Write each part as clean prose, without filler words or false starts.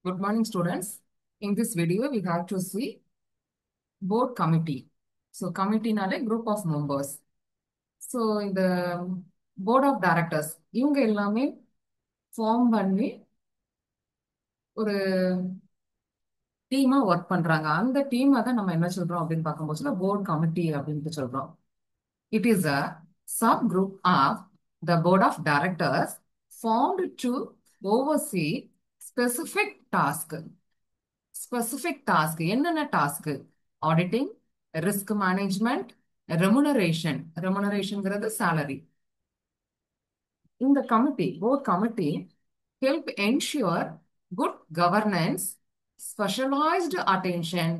Good morning, students. In this video, we have to see board committee. So, committee நாலே group of members. So, இந்த board of directors, இவங்க எல்லாமே form பண்ணி ஒரு டீமா work பண்றாங்க. அந்த டீமை தான் நம்ம என்ன சொல்றோம் அப்படின்னு பார்க்கும்போது board committee அப்படின்னு சொல்றோம். It is a subgroup of the board of directors formed to oversee specific task. Specific task என்னென்ன டாஸ்க்? ஆடிட்டிங், ரிஸ்க் மேனேஜ்மெண்ட், ரெமுனரேஷன்ங்கிறது salary. இந்த committee, board committee help ensure good governance, specialised attention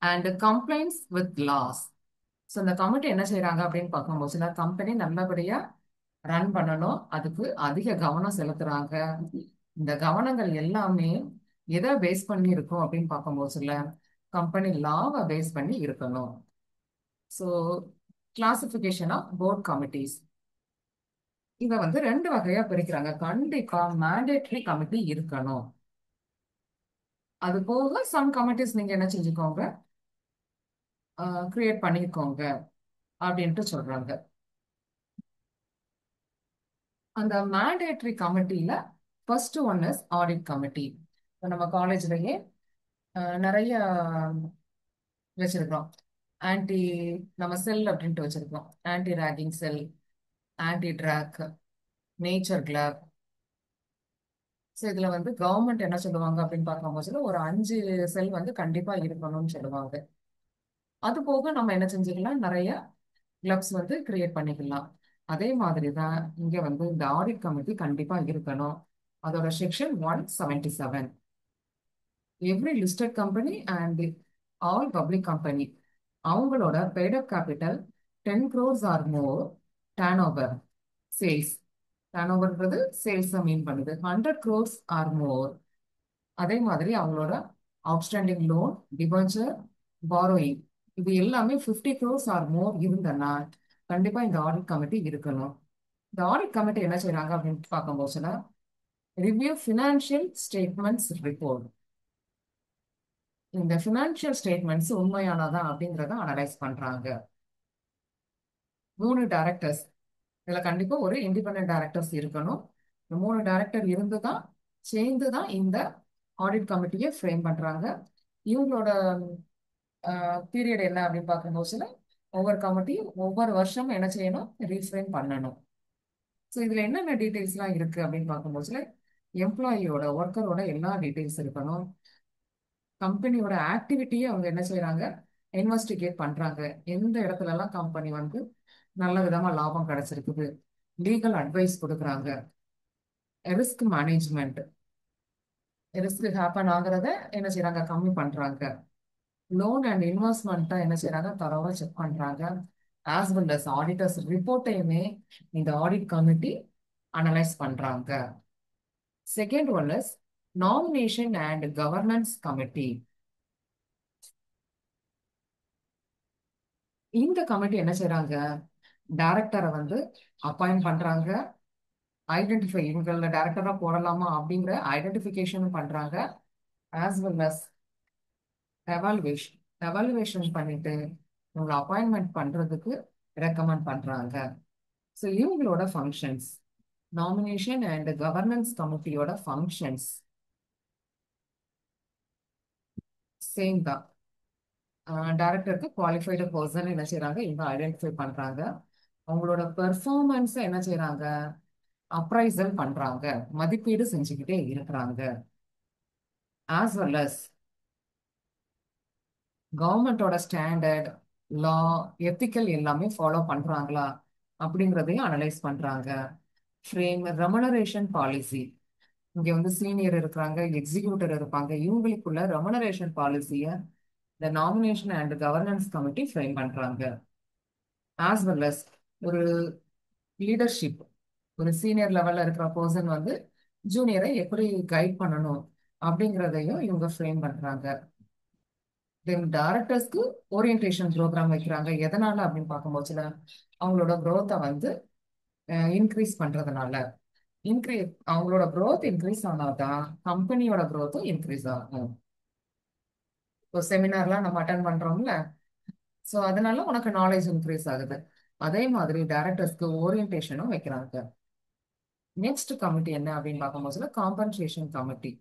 and complaints with laws. So இந்த committee என்ன செய்யறாங்க அப்படின்னு பார்க்கும்போது company நல்லபடியா run பண்ணணும், அதுக்கு அதிக கவனம் செலுத்துறாங்க. இந்த கவனங்கள் எல்லாமே எதை பேஸ் பண்ணி இருக்கும் அப்படின்னு பார்க்கும்போதுல கம்பெனி லாவை பேஸ் பண்ணி இருக்கணும். So classification of board committees இதை வந்து ரெண்டு வகையா பிரிக்கிறாங்க. கண்டிப்பா மேண்டேட்டரி கமிட்டி இருக்கணும். அது போக சம் கமிட்டிஸ் நீங்க என்ன செஞ்சுக்கோங்க, கிரியேட் பண்ணிக்கோங்க அப்படின்ட்டு சொல்றாங்க. அந்த மேண்டேட்டரி கமிட்டியில first one is audit committee. நம்ம காலேஜ்லயே நிறைய வச்சிருக்கோம். ஆன்டி நம்ம செல் அப்படின்ட்டு வச்சிருக்கோம். Anti ragging cell, anti drug, nature club. So இதுல வந்து கவர்மெண்ட் என்ன சொல்லுவாங்க அப்படின்னு பார்க்கும்போது ஒரு 5 செல் வந்து கண்டிப்பா இருக்கணும்னு சொல்லுவாங்க. அது போக நம்ம என்ன செஞ்சுக்கலாம், நிறைய கிளப்ஸ் வந்து கிரியேட் பண்ணிக்கலாம். அதே மாதிரி தான் இங்க வந்து இந்த ஆடிட் கமிட்டி கண்டிப்பா இருக்கணும். அதோட section 177. Every listed company and all public company அவங்களோட paid up capital 10 crores or more turnover sales. Turn ஓவர்ன்றது சேல்ஸ் மீன் பண்ணுது. 100 crores ஆர் மோர். அதே மாதிரி அவங்களோட அவுட்ஸ்டாண்டிங் லோன், டிபென்ச்சர், பாரோயிங் இது எல்லாமே 50 crores ஆர் மோர் இருந்தனா கண்டிப்பா இந்த ஆடிட் கமிட்டி இருக்கணும். இந்த ஆடிட் கமிட்டி என்ன செய்யறாங்க அப்படின்னு பார்க்கும்போதுனா ரிவ்யூ ஃபினான்ஷியல் ஸ்டேட்மெண்ட்ஸ் ரிப்போர்ட். இந்த ஃபினான்ஷியல் ஸ்டேட்மெண்ட்ஸ் உண்மையானதா அப்படிங்கிறத அனலைஸ் பண்றாங்க. 3 டைரக்டர்ஸ், இதுல கண்டிப்பா ஒரு இண்டிபெண்டன்ட் டைரக்டர்ஸ் இருக்கணும். 3 டைரக்டர் இருந்துதான் சேர்ந்துதான் இந்த ஆடிட் கமிட்டியை ஃப்ரேம் பண்றாங்க. இவங்களோட பீரியட் என்ன அப்படின்னு பார்க்கும்போது ஒவ்வொரு கமிட்டியும் ஒவ்வொரு வருஷமும் என்ன செய்யணும், ரீஃப்ரேம் பண்ணணும். ஸோ இதுல என்னென்ன டீட்டெயில்ஸ்லாம் இருக்கு அப்படின்னு பார்க்கும்போது எம்ப்ளாயியோட ஒர்க்கரோட எல்லா டீட்டெயில்ஸ் இருக்கணும். கம்பெனியோட ஆக்டிவிட்டியை அவங்க என்ன செய்யறாங்க, இன்வெஸ்டிகேட் பண்றாங்க. எந்த இடத்துல எல்லாம் கம்பெனி வந்து நல்ல விதமா லாபம் கிடைச்சிருக்குது, லீகல் அட்வைஸ் கொடுக்குறாங்க. ரிஸ்க் மேனேஜ்மெண்ட், ரிஸ்க் ஹேப்பன் ஆகுறத என்ன செய்யறாங்க, கம்மி பண்றாங்க. லோன் அண்ட் இன்வெஸ்ட்மெண்ட்டை என்ன செய்யறாங்க, தரவா செக் பண்றாங்க. ஆஸ் வெல் அஸ் ஆடிட்டர்ஸ் ரிப்போர்ட்டையுமே இந்த ஆடிட் கமிட்டி அனலைஸ் பண்றாங்க. Second one is nomination and governance committee. இந்த கமிட்டி என்ன செய்யறாங்க, டைரக்டரை வந்து அப்பாயிண்ட் பண்றாங்க. ஐடென்டிஃபை இவங்கள டைரக்டரா போடலாமா அப்படிங்கிற ஐடென்டிஃபிகேஷன் பண்றாங்க. ஆஸ் வெல் அஸ் எவாலுவேஷன் பண்ணிட்டு இவங்களை அப்பாயின்மெண்ட் பண்றதுக்கு ரெக்கமெண்ட் பண்றாங்க. ஸோ இவங்களோட ஃபங்க்ஷன்ஸ், நாமினேஷன் அண்ட் கவர்னன்ஸ் கமிட்டியோட ஃபங்க்ஷன்ஸ் சேம் தான். டைரக்டருக்கு குவாலிஃபைடு பர்சன் என்ன செய்யறாங்க, இவங்க ஐடென்டிஃபை பண்றாங்க. அவங்களோட பெர்ஃபார்மன்ஸை என்ன செய்யறாங்க, அப்ரைசல் பண்றாங்க, மதிப்பீடு செஞ்சுக்கிட்டே இருக்கிறாங்க. ஆஸ் வெல் அஸ் கவர்மெண்டோட ஸ்டாண்டர்ட், லா, எத்திக்கல் எல்லாமே ஃபாலோ பண்றாங்களா அப்படிங்கிறதையும் அனலைஸ் பண்றாங்க. ஃப்ரேம் ரெமுனரேஷன் பாலிசி, இங்க வந்து சீனியர் இருக்கிறாங்க, எக்ஸிக்யூட்டிவ் இருப்பாங்க, இவங்களுக்குள்ள ரெமுனரேஷன் பாலிசியை இந்த nomination and governance committee frame பண்றாங்க. ஆஸ் வெல் அஸ் ஒரு லீடர்ஷிப், ஒரு சீனியர் லெவல்ல இருக்கிற பர்சன் வந்து ஜூனியரை எப்படி கைட் பண்ணணும் அப்படிங்கிறதையும் இவங்க ஃப்ரேம் பண்றாங்க. தென் டைரக்டர்ஸ்க்கு ஓரியன்டேஷன் ப்ரோக்ராம் வைக்கிறாங்க. எதனால அப்படின்னு பார்க்கும்போது அவங்களோட growth-அ வந்து இன்க்ரீஸ் பண்றதுனால. இன்க்ரீஸ் அவங்களோட growth இன்க்ரீஸ் ஆனாதான் கம்பெனியோட growth இன்க்ரீஸ் ஆகும். இப்போ செமினார்லாம் நம்ம அட்டன் பண்றோம்ல, ஸோ அதனால உனக்கு நாலேஜ் இன்க்ரீஸ் ஆகுது. அதே மாதிரி டைரக்டர்ஸ்க்கு ஓரியன்டேஷனும் வைக்கிறாங்க. நெக்ஸ்ட் கமிட்டி என்ன அப்படின்னு பார்க்கும்போது காம்பன்சேஷன் கமிட்டி.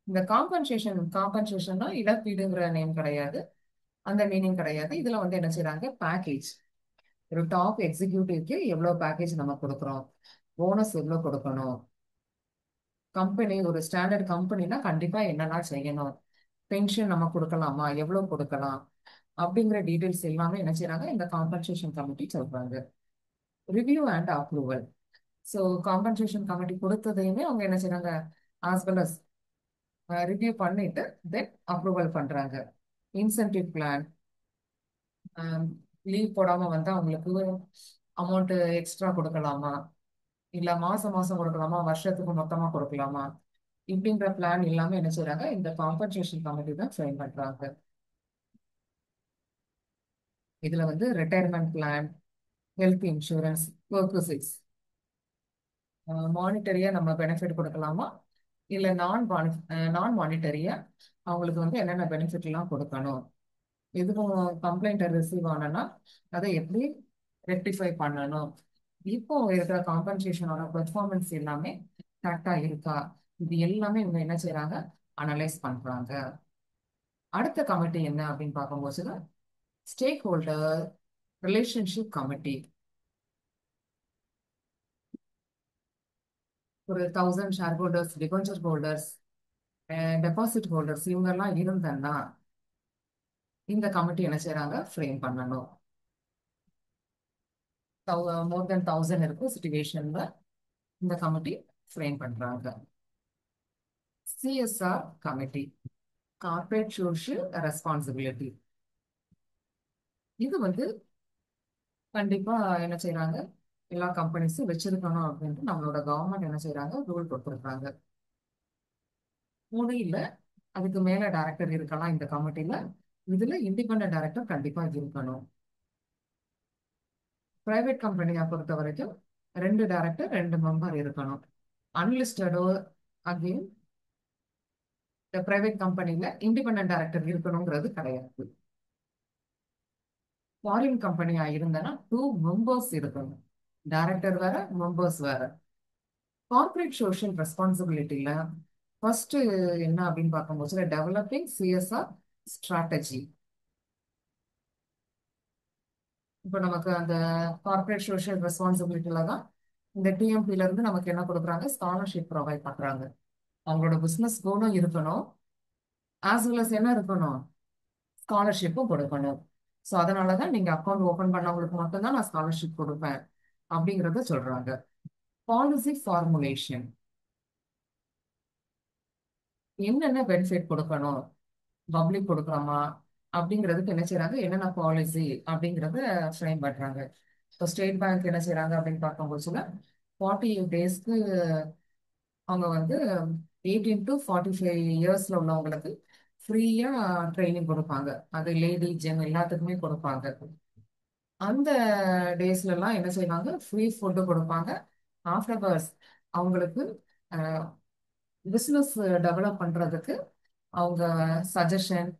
இந்த காம்பன்சேஷன்னா இழப்பீடுங்கிற நேம் கிடையாது, அந்த மீனிங் கிடையாது. இதுல வந்து என்ன செய்றாங்க, பேக்கேஜ். ஒரு டாப் எக்ஸிக்யூட்டிவ்க்கு எவ்வளோ பேக்கேஜ் நம்ம கொடுக்குறோம், போனஸ் எவ்வளோ கொடுக்கணும், கம்பெனி ஒரு ஸ்டாண்டர்ட் கம்பெனினா கண்டிப்பா என்னெல்லாம் செய்யணும், பென்ஷன் நம்ம கொடுக்கலாமா, எவ்வளோ கொடுக்கலாம், அப்படிங்கிற டீடைல்ஸ் எல்லாமே என்ன செய்றாங்க, இந்த காம்பன்சேஷன் கமிட்டி சொல்றாங்க. Review and approval. So compensation committee கொடுத்ததையுமே அவங்க என்ன செய்றாங்க, ஆஸ் வெல் அஸ் ரிவ்யூ பண்ணிட்டு தென் அப்ரூவல் பண்றாங்க. இன்சென்டிவ் பிளான், லீவ் போடாம வந்தா அவங்களுக்கு அமௌண்ட் எக்ஸ்ட்ரா கொடுக்கலாமா, இல்ல மாசம் மாசம் கொடுக்கலாமா, வருஷத்துக்கு மொத்தமா கொடுக்கலாமா, இப்படின்ற பிளான் எல்லாமே என்ன செய்றாங்க, இந்த காம்பன்சேஷன் கமிட்டி தான் ஃப்ரேம் பண்றாங்க. இதுல வந்து ரிட்டையர்மெண்ட் பிளான், ஹெல்த் இன்சூரன்ஸ், பெர்குசிட்ஸ், மானிட்டரியா நம்ம பெனிஃபிட் கொடுக்கலாமா, இல்ல நான் மானிட்டரியா அவங்களுக்கு வந்து என்னென்ன பெனிஃபிட் எல்லாம் கொடுக்கணும், எதுவும் கம்ப்ளைண்ட் ரிசீவ் ஆனனா அதை எப்படி ரெக்டிஃபை பண்ணணும், இப்போ இருக்கிற காம்பன்சேஷனோட பெர்ஃபார்மன்ஸ் எல்லாமே கரெக்டா இருக்கா, இது எல்லாமே இவங்க என்ன செய்றாங்க, அனலைஸ் பண்றாங்க. அடுத்த கமிட்டி என்ன அப்படின்னு பார்க்கும்போது ஸ்டேக் ஹோல்டர் ரிலேஷன்ஷிப் கமிட்டி. ஒரு 1000 share holders, debenture holders, deposit holders இவங்கெல்லாம் இருந்தன்னா இந்த கமிட்டி என்ன செய்றாங்க, ஃப்ரேம் பண்ணணும். மோர் தென் 1000 இருக்கும் சுச்சுவேஷன்ல இந்த கமிட்டி ஃப்ரேம் பண்றாங்க. CSR committee, corporate social responsibility. இது வந்து கண்டிப்பா என்ன செய்றாங்க, எல்லா கம்பெனிஸும் வச்சிருக்கணும் அப்படின்ட்டு நம்மளோட கவர்மெண்ட் என்ன செய்றாங்க, ரூல் கொடுத்துருக்காங்க. 3 இல்ல அதுக்கு மேல டைரக்டர் இருக்கலாம் இந்த கமிட்டில. இதுல இண்டிபெண்டன்ட் டைரக்டர் கண்டிப்பா இருக்கணும். பிரைவேட் கம்பெனியை பொறுத்த வரைக்கும் 2 டைரக்டர் 2 மெம்பர் இருக்கணும். அன்லிஸ்டடோ அகைன் இந்த பிரைவேட் கம்பெனில இண்டிபெண்டன்ட் டைரக்டர் இருக்கணுங்கிறது கிடையாது. ஃபாரின் கம்பெனியா இருந்தனா 2 மெம்பர்ஸ் இருக்கணும். டைரக்டர் வேற, மெம்பர்ஸ் வேற. கார்பரேட் சோஷியல் ரெஸ்பான்சிபிலிட்டியில ஃபர்ஸ்ட் என்ன அப்படின்னு பார்க்கும்போது டெவலப்பிங் சிஎஸ்ஆர் ஸ்ட்ராட்டஜி. இப்போ நமக்கு அந்த கார்பரேட் சோஷியல் ரெஸ்பான்சிபிலிட்டியில தான் இந்த டிஎம்பில இருந்து நமக்கு என்ன கொடுக்குறாங்க, ஸ்காலர்ஷிப் ப்ரொவைட் பண்றாங்க. அவங்களோட பிசினஸ் கோலும் இருக்கணும், ஆஸ் வெல் அஸ் என்ன இருக்கணும், ஸ்காலர்ஷிப்பும் கொடுக்கணும். ஸோ அதனால தான் நீங்க அக்கௌண்ட் ஓபன் பண்ணவங்களுக்கு மட்டும்தான் நான் ஸ்காலர்ஷிப் கொடுப்பேன் அப்படிங்கறத சொல்றாங்க. பாலிசி ஃபார்முலேஷன், என்னென்ன பெனிஃபிட் கொடுக்கணும், பப்ளிக் கொடுக்கலாமா அப்படிங்கிறதுக்கு என்ன செய்றாங்க, என்னென்ன பாலிசி அப்படிங்கிறத ஃப்ரேம் பண்றாங்க. இப்போ ஸ்டேட் பேங்க் என்ன செய்றாங்க அப்படின்னு பார்க்கும்போது 48 டேஸ்க்கு அவங்க வந்து 18 to 45 இயர்ஸ்ல உள்ளவங்களுக்கு ஃப்ரீயா ட்ரைனிங் கொடுப்பாங்க. அது லேடி ஜென் எல்லாத்துக்குமே கொடுப்பாங்க. அந்த டேஸ்ல எல்லாம் என்ன செய்வாங்க, ஃப்ரீ ஃபுட்டு கொடுப்பாங்க. ஆஃப்டர்வர்ஸ் அவங்களுக்கு பிசினஸ் டெவலப் பண்றதுக்கு அவங்க சஜஷன்,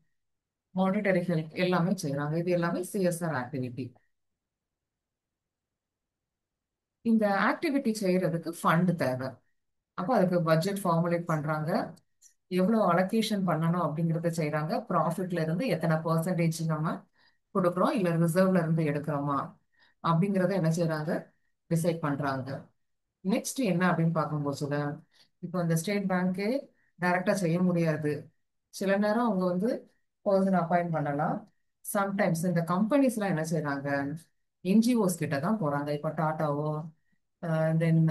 மானிட்டரி ஹெல்ப் எல்லாமே செய்றாங்க. இது எல்லாமே சிஎஸ்ஆர் ஆக்டிவிட்டி. இந்த ஆக்டிவிட்டி செய்யறதுக்கு ஃபண்ட் தேவை. அப்போ அதுக்கு பட்ஜெட் ஃபார்முலேட் பண்றாங்க, எவ்வளவு அலோகேஷன் பண்ணணும் அப்படிங்கறத செய்றாங்க. ப்ராஃபிட்ல இருந்து எத்தனை பெர்சன்டேஜ் நம்ம கொடுக்குறோம், இல்ல ரிசர்வ்ல இருந்து எடுக்கிறோமா அப்படிங்கறத என்ன செய்றாங்க, டிசைட் பண்றாங்க. நெக்ஸ்ட் என்ன அப்படின்னு பார்க்கும்போது இப்போ இந்த ஸ்டேட் பேங்க்கு டைரக்டா செய்ய முடியாது. சில நேரம் அவங்க வந்து பர்சன் அப்பாயிண்ட் பண்ணலாம். சம்டைம்ஸ் இந்த கம்பெனிஸ்லாம் என்ன செய்றாங்க, என்ஜிஓஸ் கிட்ட தான் போறாங்க. இப்போ டாட்டாவோ தென்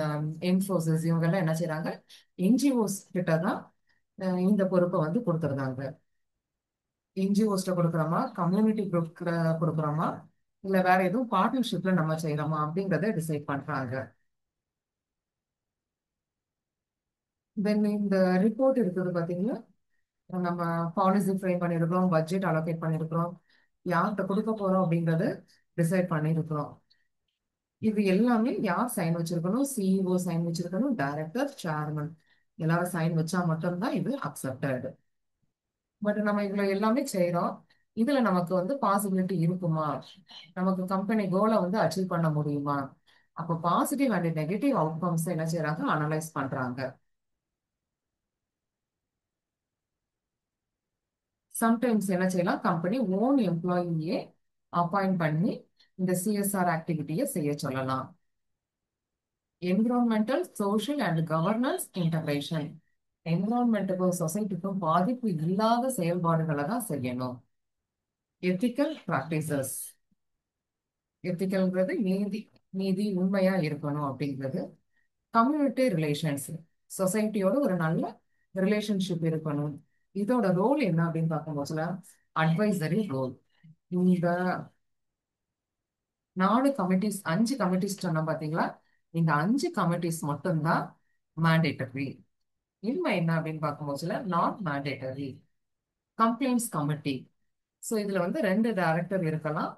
இன்ஃபோசிஸ் இவங்கெல்லாம் என்ன செய்றாங்க, என்ஜிஓஸ் கிட்ட தான் இந்த பொறுப்பை வந்து கொடுத்துருந்தாங்க. என்ஜிஓஸ்ல கொடுக்குறோமா, கம்யூனிட்டி குரூப்ல கொடுக்குறோமா, இல்ல வேற எதுவும் பார்ட்னர்ஷிப்ல நம்ம செய்யறோமா அப்படிங்கறத டிசைட் பண்றாங்க. தென் இந்த ரிப்போர்ட் இருக்குது பாத்தீங்களா, நம்ம பாலிசி ஃப்ரேம் பண்ணியிருக்கிறோம், பட்ஜெட் அலோகேட் பண்ணியிருக்கிறோம், யார்கிட்ட கொடுக்க போறோம் அப்படிங்கறது டிசைட் பண்ணியிருக்கிறோம். இது எல்லாமே யார் சைன் வச்சிருக்கணும்? சிஇஓ சைன் வச்சிருக்கணும், டைரக்டர், சேர்மன் எல்லாரும் சைன் வச்சா மட்டும்தான் இது அக்செப்டட். பட் நம்ம இவ்வளவு எல்லாமே செய்றோம். இதுல நமக்கு வந்து பாசிபிலிட்டி இருக்குமா? நமக்கு கம்பெனி கோலை வந்து அச்சீவ் பண்ண முடியுமா? அப்போ பாசிட்டிவ் அண்ட் நெகட்டிவ் அவுட்கம்ஸ் என்ன செய்யறாங்க? அனலைஸ் பண்றாங்க. சம்டைம்ஸ் என்ன செய்யலாம்? கம்பெனி ஓன் எம்ப்ளாயியே அப்பாயிண்ட் பண்ணி இந்த சிஎஸ்ஆர் ஆக்டிவிட்டியை செய்ய சொல்லலாம். Environmental, social and governance integration. என்விரான்மெண்ட்டுக்கும் சொசைட்டிக்கும் பாதிப்பு இல்லாத செயல்பாடுகளை தான் செய்யணும். Ethical practices. எத்திக்கல்ங்கிறது நீதி, நீதி உண்மையா இருக்கணும் அப்படிங்கிறது. கம்யூனிட்டி ரிலேஷன்ஸ், சொசைட்டியோட ஒரு நல்ல ரிலேஷன்ஷிப் இருக்கணும். இதோட ரோல் என்ன அப்படின்னு பார்க்கும்போதுல அட்வைசரி ரோல். இந்த 4 கமிட்டிஸ், 5 கமிட்டிஸ் சொன்ன பாத்தீங்களா? இந்த 5 கமிட்டிஸ் மட்டும்தான் மேண்டேட்டரி. இன்மை என்ன அப்படின்னு பார்க்கும்போதுல நான் மேண்டேட்டரி. Complaints committee. ஸோ இதுல வந்து 2 டைரக்டர் இருக்கலாம்.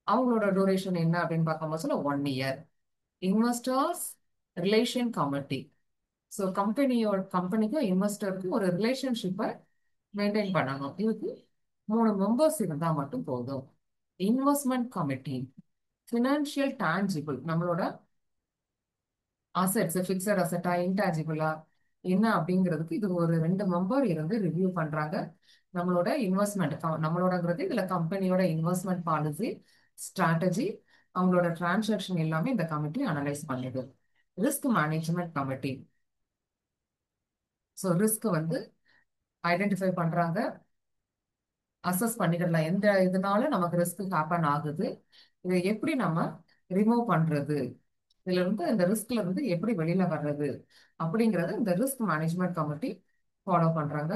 அவங்களோட டூரேஷன் என்ன அப்படின்னு பார்க்கும்போதுல 1 year. Investors relation committee. So கம்பெனிக்கும் இன்வெஸ்டருக்கும் ஒரு ரிலேஷன்ஷிப்பை மெயின்டைன் பண்ணணும். இதுக்கு 3 மெம்பர்ஸ் இருந்தா மட்டும் போதும். Investment committee. ஃபினான்ஷியல் டான்ஜிபிள், நம்மளோட அசெட்ஸ், ஃபிக்ஸட் அசெட்டா இன்டான்ஜிபிளா என்ன அப்படிங்கிறதுக்கு இது ஒரு 2 மெம்பர் இருந்து ரிவ்யூ பண்றாங்க. நம்மளோட இன்வெஸ்ட்மெண்ட், நம்மளோடங்கிறது இதுல கம்பெனியோட இன்வெஸ்ட்மெண்ட் பாலிசி, ஸ்ட்ராட்டஜி, அவங்களோட டிரான்சாக்ஷன் எல்லாமே இந்த கமிட்டி அனலைஸ் பண்ணுது. Risk management committee. So risk வந்து ஐடென்டிஃபை பண்றாங்க, அசஸ் பண்ணிடலாம் எந்த இதனால நமக்கு ரிஸ்க் ஹேப்பன் ஆகுது, இதை எப்படி நம்ம ரிமூவ் பண்றது, இதுல இருந்து இந்த ரிஸ்க்ல இருந்து எப்படி வெளியில வர்றது அப்படிங்கறது இந்த ரிஸ்க் மேனேஜ்மெண்ட் கமிட்டி ஃபாலோ பண்றாங்க.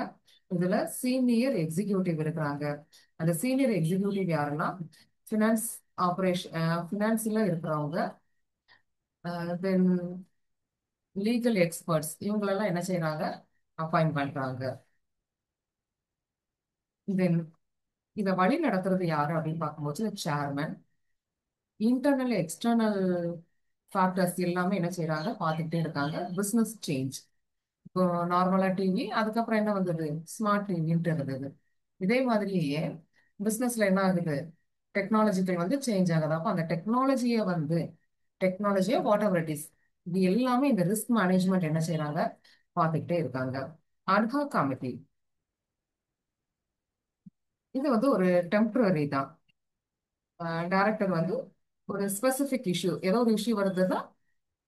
இதுல சீனியர் எக்ஸிகியூட்டிவ் இருக்கிறாங்க. அந்த சீனியர் எக்ஸிகியூட்டிவ் யாருன்னா ஃபினான்ஸ் ஆபரேஷன், ஃபினான்ஸ்ல இருக்கிறவங்க, தென் லீகல் எக்ஸ்பர்ட்ஸ், இவங்களெல்லாம் என்ன செய்யறாங்க? அப்பாயிண்ட் பண்றாங்க. தென் இதை வழி நடத்துறது யாரு அப்படின்னு பார்க்கும்போது சேர்மன். இன்டர்னல் எக்ஸ்டர்னல் ஃபேக்டர்ஸ் எல்லாமே என்ன செய்யறாங்க? பார்த்துக்கிட்டே இருக்காங்க. பிசினஸ் சேஞ்ச், இப்போ நார்மலா டிவி, அதுக்கப்புறம் என்ன வந்தது? ஸ்மார்ட் டிவின்ட்டு இருந்தது. இதே மாதிரியே பிசினஸ்ல என்ன ஆகுது? டெக்னாலஜிக்கல் வந்து சேஞ்ச் ஆகுது. அப்போ அந்த டெக்னாலஜியை வாட் எவர் இட் இஸ், இது எல்லாமே இந்த ரிஸ்க் மேனேஜ்மெண்ட் என்ன செய்யறாங்க? பார்த்துக்கிட்டே இருக்காங்க. அட்ஹா கமிட்டி, இது வந்து ஒரு டெம்பரரி தான். டைரக்டர் வந்து ஒரு ஸ்பெசிபிக் இஷ்யூ, ஏதோ ஒரு இஷ்யூ வருதுன்னா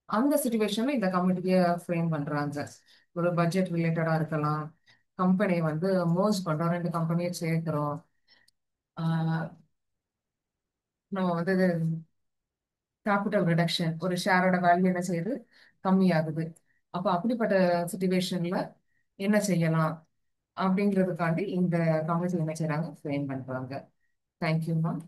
அந்த சுச்சுவேஷன்ல இந்த கமிட்டியை ஃப்ரேம் பண்றாங்க. ஒரு பட்ஜெட் ரிலேட்டடா இருக்கலாம், கம்பெனி வந்து மோர்ஜ் பண்றோம், 2 கம்பெனியை சேர்க்கிறோம், ஆஹ் நம்ம வந்து கேபிட்டல் ரிடக்ஷன், ஒரு ஷேரோட வேல்யூ என்ன செய்யுது? கம்மியாகுது. அப்ப அப்படிப்பட்ட சுச்சுவேஷன்ல என்ன செய்யலாம் அப்படிங்கிறதுக்காண்டி இந்த கமிட்டி என்ன செய்றாங்க? ஃப்ரேம் பண்றாங்க. Thank you ma'am.